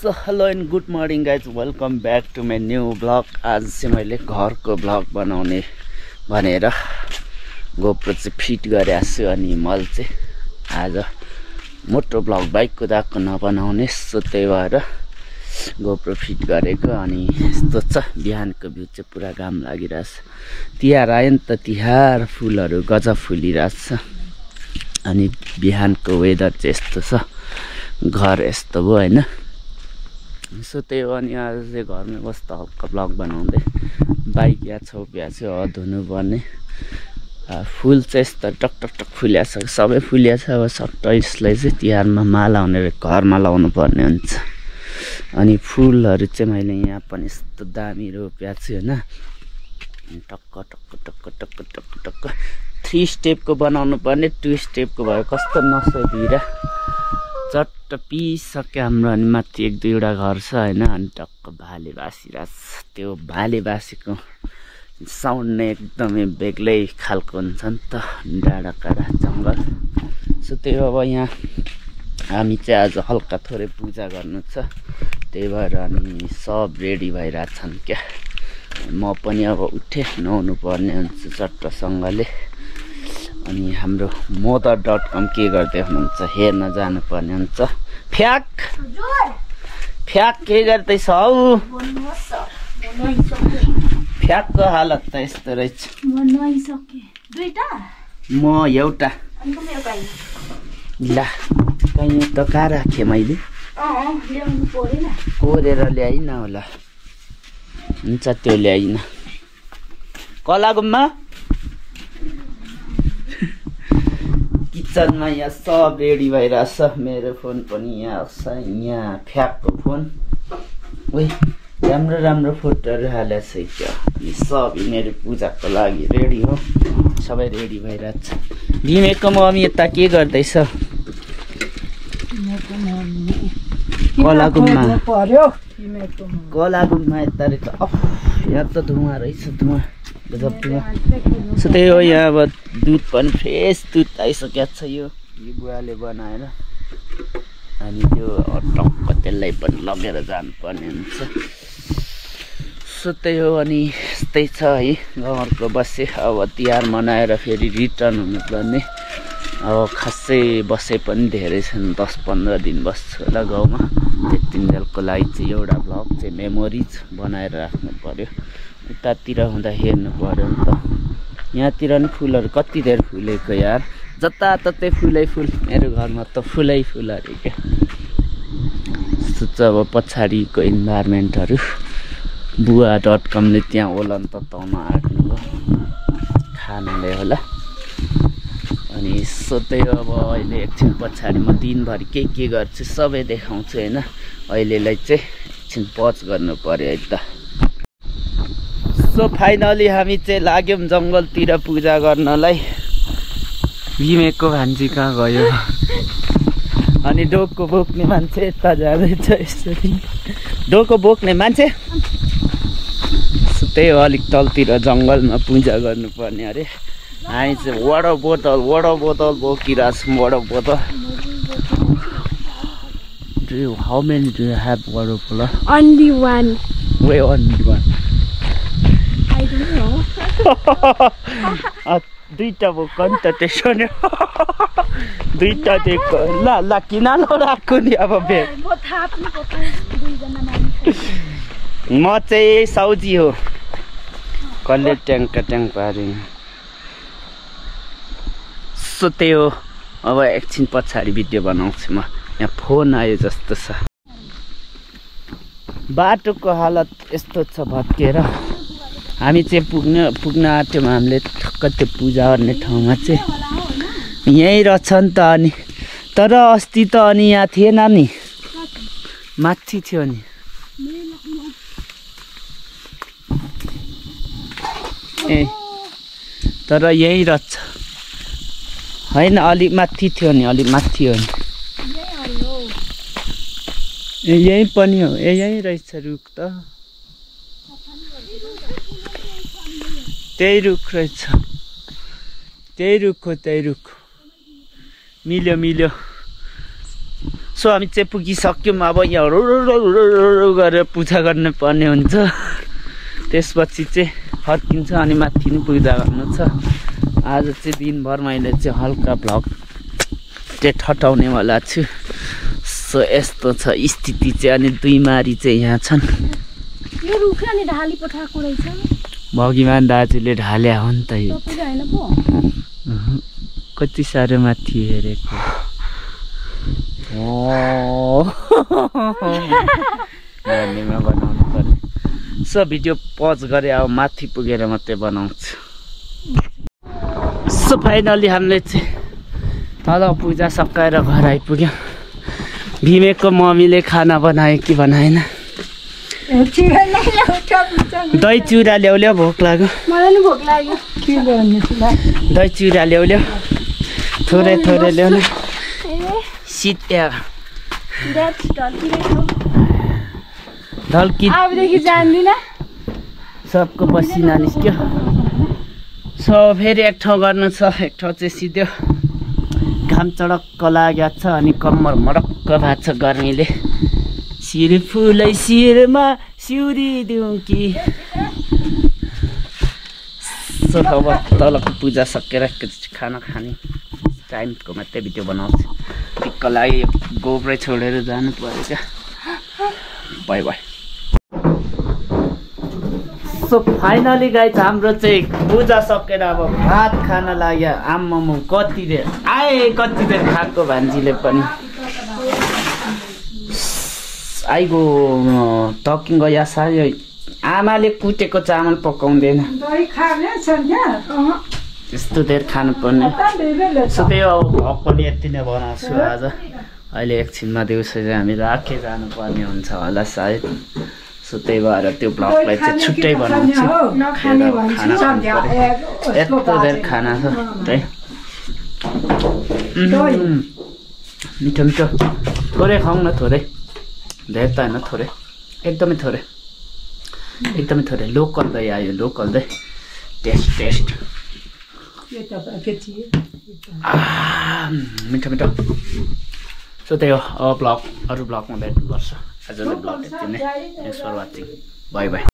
So hello and good morning guys, welcome back to my new blog. आज चाहिँ मैले घरको ब्लग बनाउने भनेर गोप्रो चाहिँ फिट गरेको छु। अनि मैले चाहिँ आज मोटो ब्लग बाइक कुदाएको नबनाउने, सो त्यही भएर गोप्रो फिट गरेको। अनि यस्तो छ, बिहानको भ्यू चाहिँ पुरा घाम लागिरहेछ। तिहार आयो नि त, तिहार फुलहरू गजब फुलिरहेछ। अनि बिहानको वेदर चाहिँ यस्तो छ, घर यस्तो भयो होइन। सो त्यही हो। अनि आज चाहिँ घरमै बस्दा हल्का ब्लग बनाउँदै बाइक या छोपिया चाहिँ धुनुपर्ने। फुल चाहिँ यस्तो टक टक टक फुलिया छ, सबै फुलिया छ। अब 27लाई चाहिँ तिहारमा माला हुने घरमा लाउनु पर्ने हुन्छ। अनि फुलहरू चाहिँ मैले यहाँ पनि यस्तो दामी रोप्या छु होइन। टक्क टक्क टक्क टक्क टक्क टक्क 3 स्टेपको बनाउनु पर्ने, 2 स्टेपको भयो कस्तो नसोधिरा चट्ट पिसक्यो हाम्रो। अनि माथि 1-2वटा घर छ होइन। अनि टक्क भाले बासिरहेछ, त्यो भाले बासेको साउन्ड नै एकदमै बेग्लै खालको हुन्छ नि त, डाँडा काँडा जङ्गल। सो त्यही हो। अब यहाँ हामी चाहिँ आज हल्का थोरै पूजा गर्नु छ, त्यही भएर अनि सब रेडी भइरहेछन् क्या। म पनि अब उठेँ, नुहाउनु पर्ने हुन्छ चट्टसँगले। अनि हाम्रो mother.com के गर्दै हुनुहुन्छ हेर्न जानुपर्ने हुन्छ। फ्याक फ्याक के गर्दैछ हौ? फ्याकको हालत त यस्तो रहेछ। म एउटा ला कहीँ त कहाँ राखेँ मैले, कोरेर ल्याइन होला। हुन्छ त्यो ल्याइन। कलागुम्मा किचनमा यहाँ सब रेडी भइरहेछ। मेरो फोन पनि यहाँ छ, यहाँ फ्याकको फोन। ओइ राम्रो राम्रो फोटोहरू हालेको छ क्या। अनि सब यिनीहरू पूजाको लागि रेडी हो, सबै रेडी भइरहेछ। बिमेको मम्मी यता के गर्दैछ? कलागुम्मा कलागुम्मा यता रहेछ। यहाँ त धुवा रहेछ, धुवा गजब धुवा। सो त्यही हो। यहाँ अब दुध पनि फ्रेस दुध आइसकेको छ। यो बुवाले बनाएर अनि त्यो टक्क त्यसलाई पनि लगेर जानुपर्ने हुन्छ। सो त्यही हो। अनि यस्तै छ है घरको बसे। अब तिहार मनाएर फेरि रिटर्न हुनुपर्ने। अब खासै बसे पनि धेरै छन्, 10-15 दिन बस्छु होला गाउँमा। त्यतिन्जेलको लागि चाहिँ एउटा ब्लग चाहिँ मेमोरिज बनाएर राख्नु पर्यो। उतातिर हुँदा हेर्नु पर्यो नि त। यहाँतिर नि फुलहरू कति धेर फुलेको यार, जताततै फुलै फुल। मेरो घरमा त फुलै फुल अरे क्या। यस्तो चाहिँ अब पछाडिको इन्भाइरोमेन्टहरू बुवा.comले त्यहाँ ओलन तताउन आँट्नुभयो खानाले होला। अनि सोध्दै अब अहिले एकछिन पछाडि म दिनभरि के गर्छु सबै देखाउँछु होइन। अहिलेलाई चाहिँ एकछिन पज गर्नु पर्यो है त। सो फाइनली हामी चाहिँ लाग्यौँ जङ्गलतिर पूजा गर्नलाई। बिमेको भान्जी कहाँ गयो? अनि डोको बोक्ने मान्छे यता जाँदैछ यसरी। डोको बोक्ने मान्छे त्यही हो, अलिक तलतिर जङ्गलमा पूजा गर्नुपर्ने अरे। हामी चाहिँ वडा बोतल बोकिरहेछौँ। वडा बोतल how many do you have वडा बोतल? Only one. Wait, only one. I don't know. दुईटा बोक्छ नि त त्यसो नि। दुईटा दिएको ल किन राख्छु नि अब फेरि। म चाहिँ साउजी हो, कसले ट्याङ पारिन्। सो त्यही हो। अब एकछिन पछाडि भिडियो बनाउँछु म। यहाँ फोन आयो जस्तो छ। बाटोको हालत यस्तो छ भत्केर। हामी चाहिँ पुग्न आँट्यौँ। हामीले ठक्क त्यो पूजा गर्ने ठाउँमा चाहिँ यहीँ रहेछ नि त। अनि तर अस्ति त अनि यहाँ थिएन नि, माथि थियो नि। ए तर यहीँ रहेछ होइन, अलिक माथि थियो नि, अलिक माथि हो नि। ए यहीँ पनि हो। ए यहीँ रहेछ रुख त, त्यही रुख रहेछ, त्यही रुख हो, त्यही रुख। मिल्यो सो हामी चाहिँ पुगिसक्यौँ अब यहाँ गरेर पूजा गर्नु पर्ने हुन्छ त्यसपछि चाहिँ फर्किन्छ अनि माथि पनि पूजा गर्नु छ आज चाहिँ दिनभर मैले चाहिँ हल्का भ्लग चाहिँ ठटाउनेवाला छु सो यस्तो छ स्थिति चाहिँ अनि दुई मारी चाहिँ यहाँ छन् यो रुखले ढाली पठाएको रहेछ भगवान दाजुले ढाल्या हो नि त यो कति साह्रो माथि हेरेको भन्नेमा बनाउनु पर्ने सो भिडियो पज गरे अब माथि पुगेर मात्रै बनाउँछु सो फाइनली हामीले चाहिँ तल पूजा सकाएर घर आइपुग्यो भीमेको मम्मीले खाना बनायो कि बनाएन दही चिउरा ल्याउल्यो भोक लाग्यो मलाई नि भोक लाग्यो के गर्ने दही चिउरा ल्याउल्यो थोरै थोरै ल्याउनु सिट ढल्की अबदेखि जान्दिन सबको पसिना निस्क्यो सो फेरि एक ठाउँ गर्नु छ एक ठाउँ चाहिँ सिध्यो घाम चडक्क लागेको छ अनि कम्मर मडक्क भएको छ गर्मीले शिर फुलै शिरमा सिउरिदिउँ कि सो अब तलको पूजा सकेर खाना खाने टाइमको मात्रै भिडियो बनाउँछु टिक्क लागि गोब्रै छोडेर जानु पर्यो क्या by by so finally guys हाम्रो चाहिँ पूजा सकेर अब भात खान लाग्यो आम्मामा कति देर खाएको भान्जीले पनि आइगो टकिङ गयो साह्रै आमाले कुटेको चामल पकाउँदैन त्यस्तो धेरै खानुपर्ने सो त्यही अब भक्कले यति नै बनाउँछु आज अहिले एकछिनमा दिउँसो चाहिँ हामी राखे जानुपर्ने हुन्छ होला सायद सो त्यही भएर त्यो ब्लगलाई चाहिँ छुट्टै बनाउँछु यत्रो धेरै खाना छ त्यही मिठो मिठो थोरै खाउँ न थोरै धेरै त होइन थोरै एकदमै थोरै लोकल दही आयो लोकल दही टेस्ट मिठो मिठो सो त्यही हो अब अरू ब्लगमा भेट्नुपर्छ आजलाई ब्लग यति नै thanks for watching bye by